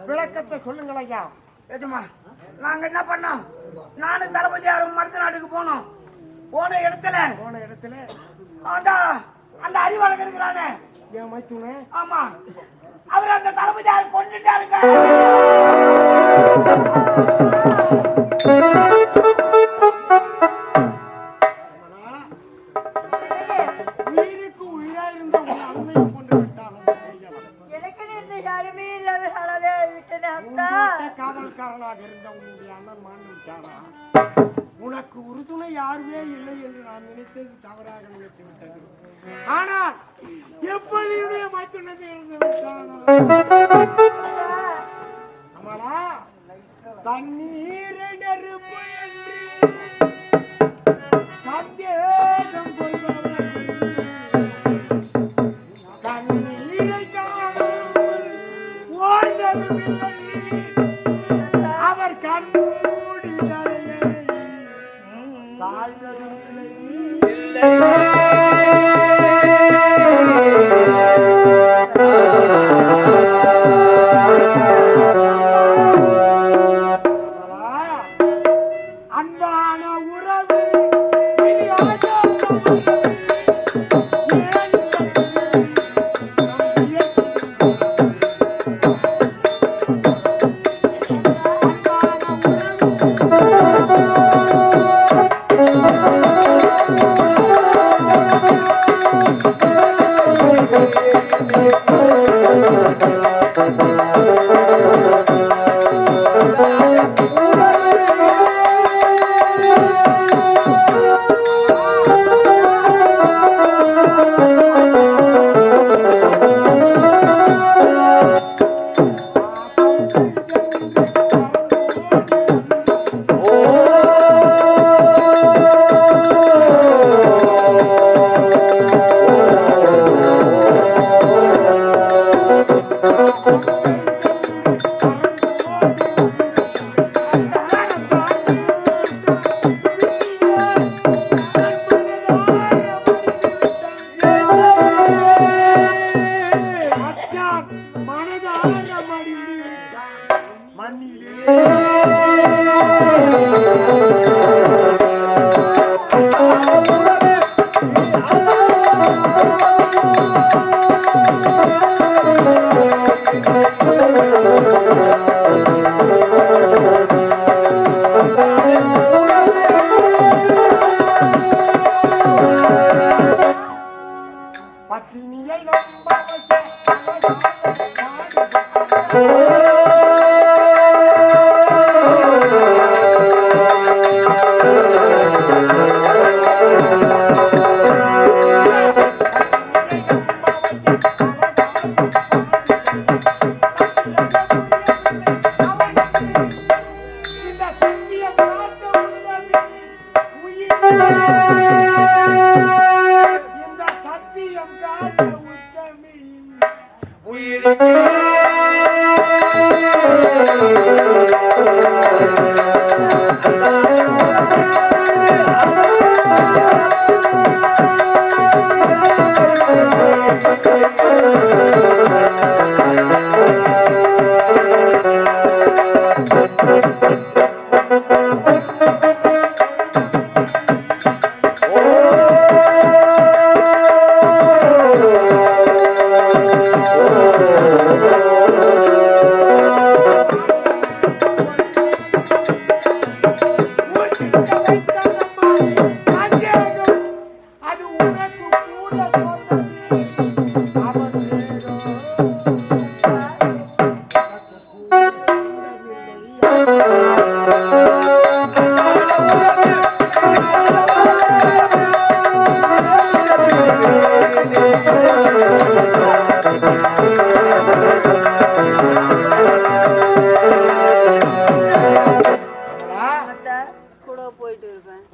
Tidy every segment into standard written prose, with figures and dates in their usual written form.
விளக்கத்தை சொல்லுங்கள் ஐயா. நாங்க என்ன பண்ணோம்? நானும் தளபதியாரும் மருத நாட்டுக்கு போனோம். போன இடத்துல அந்த அறிவாளர் இருக்கிறானே என் மைத்துனே. ஆமா, அவர் அந்த தளபதியாரை கொண்டுட்டாருங்க. உயிருக்கு உயிரா இருந்த உன் அன்னையை கொண்டு விட்டான். யாருமே இல்லாத காவல்காரனாக இருந்த உன்னுடைய அண்ணன் மாண்டு விட்டானா? உனக்கு உறுதுணை யாருமே இல்லை என்று நான் நினைத்தது தவறாக நினைத்து விட்டது. ஆனால் எப்படி என்னுடைய மைத்துனத்தை இருந்து விட்டானா? ஆமாடா, தண்ணீரை நெருப்பு என்று சந்தேகம் கொள்பவர்கள் கண்ணீரை காணாமல் ஓய்ந்ததுமில்லை. அவர் கண்மூடி தரையை சாய்ந்ததுமில்லை. அன்பான உறவு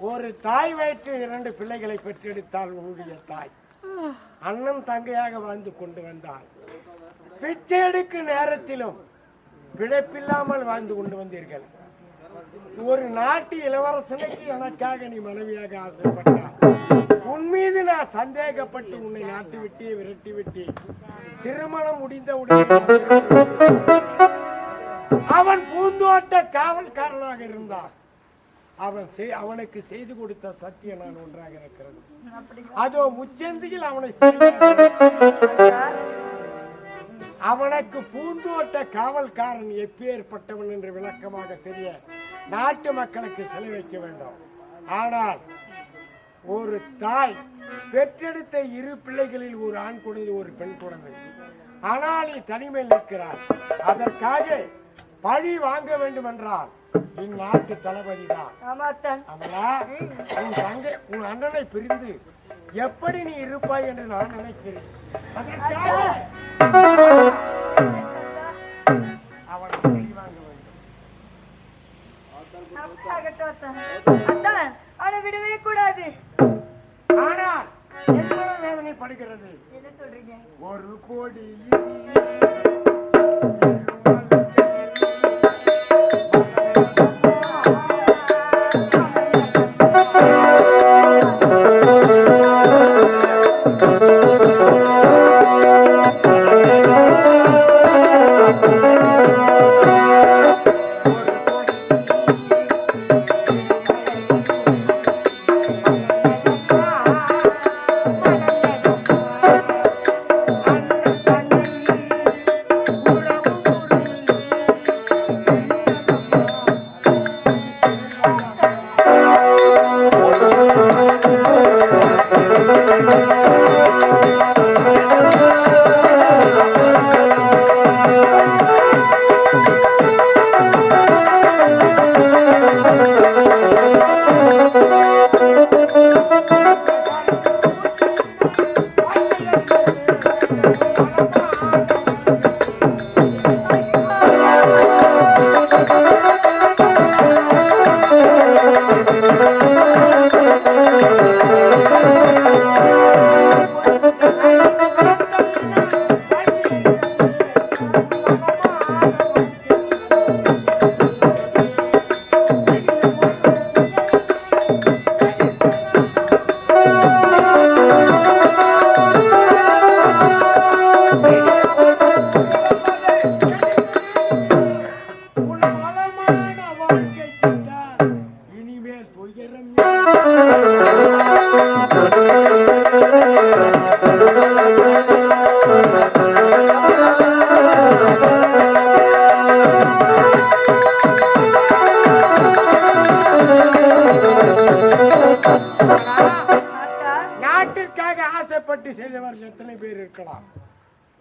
ஒரு தாய் வயிற்று 2 பிள்ளைகளை பெற்றெடுத்தால் உன்னுடைய தாய் அண்ணன் தங்கையாக வாழ்ந்து கொண்டு வந்தார். பிச்சை எடுக்கும் நேரத்திலும் பிழைப்பில்லாமல் வாழ்ந்து கொண்டு வந்தீர்கள். ஒரு நாட்டு இளவரசனுக்கு எனக்காக நீ மனைவியாக ஆசைப்பட்டார். உன் மீது நான் சந்தேகப்பட்டு உன்னை நாட்டு விட்டு விரட்டி விட்டு திருமணம் முடிந்தவுடன் அவன் பூந்தோட்ட காவல்காரனாக இருந்தான். அவனுக்கு செய்து கொடுத்த சத்தியம் நான் ஒன்றாக இருக்கிறது. அதோ முச்சந்தியில் அவனை அவனுக்கு பூந்தோட்ட காவல்காரன் எப்பேற்பட்டவன் என்று விளக்கமாக தெரிய நாட்டு மக்களுக்கு செலவைக்க வேண்டும். ஆனால் ஒரு தாய் பெற்றெடுத்த 2 பிள்ளைகளில் ஒரு ஆண் குழந்தை ஒரு பெண் குழந்தை, ஆனால் நீ தனிமையில் நிற்கிறார். அதற்காக பழி வாங்க வேண்டும் என்றால் இந்நாட்டு தளபதி தான். உன் அண்ணனை பிரிந்து எப்படி நீ இருப்பாய் என்று நான் நினைக்கிறேன். அதற்காக அவனை பழி வாங்க வேண்டும். அவனை விடவே கூடாது. ஆனால் என்ன வேதனை படுகிறது? என்ன சொல்றீங்க? 1 கோடி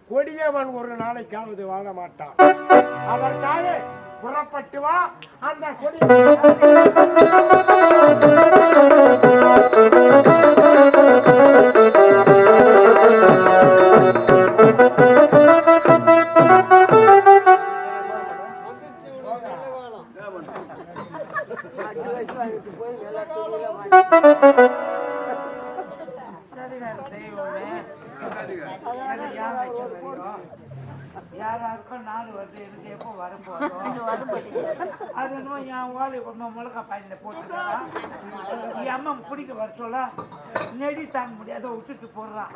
கொடியவன் ஒரு நாளைக்காவது வாழ மாட்டான். அதற்காக புறப்பட்டு வா. அந்த கொடி யாராருக்கும் 4 வருது எனக்கு எப்போ வரப்போதும் அது இன்னும் என் வாழை மிளகா பாயில போட்டுக்கிறான். என் அம்மா பிடிக்க வர சொல்ல நெடி தாங்க முடியாத விட்டுட்டு போடுறான்.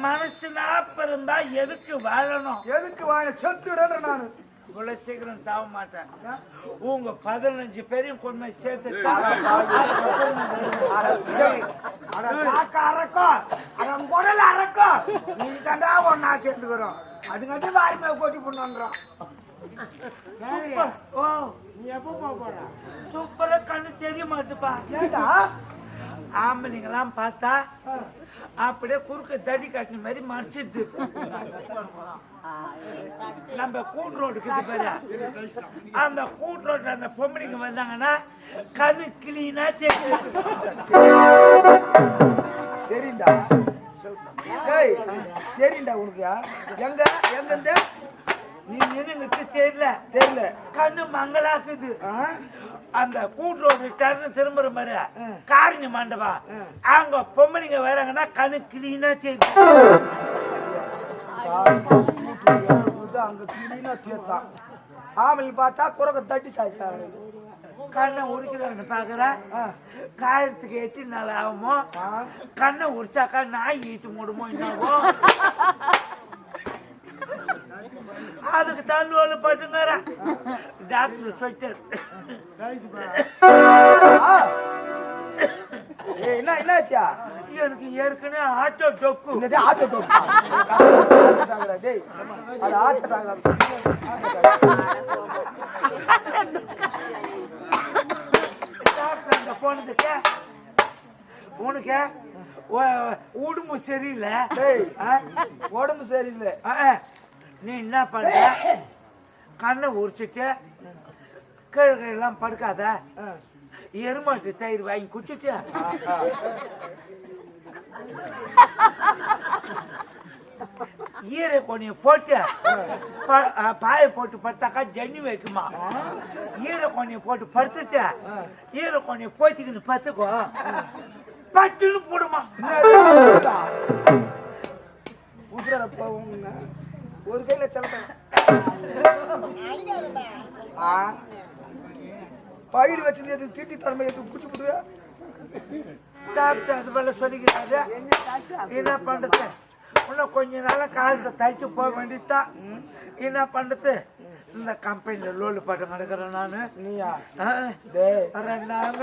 மனுஷனா பிறந்தா எதுக்கு வாழணும்? எதுக்கு வாழ செத்துடுற? நான் இவ்வளவு சீக்கிரம் தாவ மாட்டேன். உங்க 15 பேரையும் கொண்டு சேர்த்து குடல அறக்கும் நீ தாண்டா ஒன்னா சேர்ந்துக்கிறோம். அதுங்காட்டி வாரிமை கொட்டி பண்ணுன்றோம். ஓ நீ எப்போ போற? சூப்பரா கண்ணு தெரிய மாட்டுப்பா. ஏண்டா ஆம்பளைங்கெல்லாம் பார்த்தா அப்படியே குறுக்க தடி காட்டின மாதிரி மறைச்சிட்டு நம்ம கூட்டு ரோடுக்கு பாரு. அந்த கூட்டு ரோட்ல அந்த பொம்பளைங்க வந்தாங்கன்னா கண்ணு கிளீனா தெரியுண்டா. சரிண்டா உனக்கு எங்க எங்க நீ நின்னுங்கிட்டு தெரியல தெரியல. கண்ணு மங்களாக்குது. ஆ? அந்த கூட்டுறோடு டர்னு திரும்புற மாதிரி காரணி மண்டபா அங்க பொம்பளைங்க வராங்கன்னா கண்ணு கிளீனா தெரியுது. அங்க கிளீனா சேர்த்தான். ஆம்பளை பார்த்தா குரக்க தட்டி சாய்ச்சாங்க. கண்ணை உரிக்கிறான்னு பாக்குற காயத்துக்கு எத்தி நாள் ஆகுமோ கண்ணை உரிச்சாக்கா நாய் ஈட்டு மூடுமோ என்னவோ அதுக்கு தள்ளுவலு பட்டுங்கிற டாக்டர் சொல்லிட்டாரு. என்னாச்சியா? எனக்கு ஏற்கனவே ஆட்டோ டொக்கு. ஆட்டோ டோக்கு. டேய் அது ஆட்டோ டாக்டர் அங்க போனதுக்கு உனக்கு உடம்பு சரியில்லை. உடம்பு சரியில்லை. நீ என்ன பண்ற கண்ணை உரிச்சிட்டு கழுகு எல்லாம் படுக்காத எருமாட்டு தயிர் வாங்கி குடிச்சிட்டு ஈரை கொனிய போட்டு பாய போட்டு படுத்தாக்கா ஜன்னி வைக்குமா. ஈரை கொனிய போட்டு படுத்துட்டு ஈரை கொனிய போச்சுக்கின்னு பத்துக்கோ பட்டுன்னு போடுமா. ஒரு கையில செலுத்த பயிர் வச்சிருந்தது தீட்டி தலைமை குச்சி போடுவா. டாக்டர் அது போல சொல்லிக்கிறாரு. என்ன பண்றது இன்னும் கொஞ்ச நாள காலத்தை தைச்சு போக வேண்டியதுதான். என்ன பண்றது இந்த கம்பெனில லோலு பாட்டு நடக்கிறேன் நானு. நீயா? 2 நாங்க